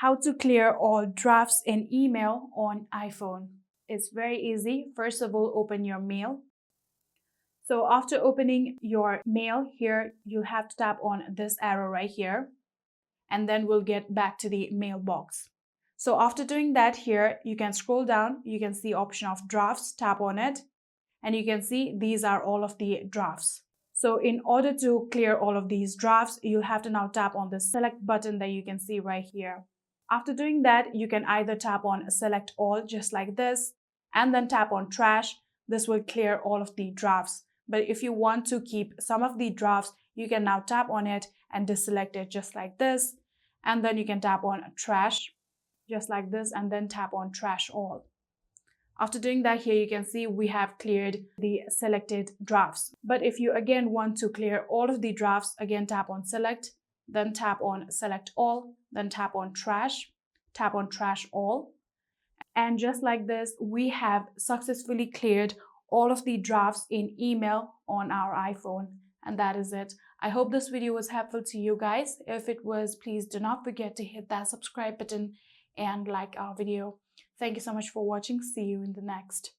how to clear all drafts in email on iPhone. It's very easy. First of all, open your mail. So after opening your mail here, you have to tap on this arrow right here, and then we'll get back to the mailbox. So after doing that here, you can scroll down, you can see option of drafts, tap on it, and you can see these are all of the drafts. So in order to clear all of these drafts, you'll have to now tap on the select button that you can see right here. After doing that, you can either tap on select all just like this, and then tap on trash. This will clear all of the drafts. But if you want to keep some of the drafts, you can now tap on it and deselect it just like this. And then you can tap on trash just like this, and then tap on trash all. After doing that, here you can see we have cleared the selected drafts. But if you again want to clear all of the drafts, again tap on select, then tap on select all, then tap on trash all. And just like this, we have successfully cleared all of the drafts in email on our iPhone. And that is it. I hope this video was helpful to you guys. If it was, please do not forget to hit that subscribe button and like our video. Thank you so much for watching. See you in the next.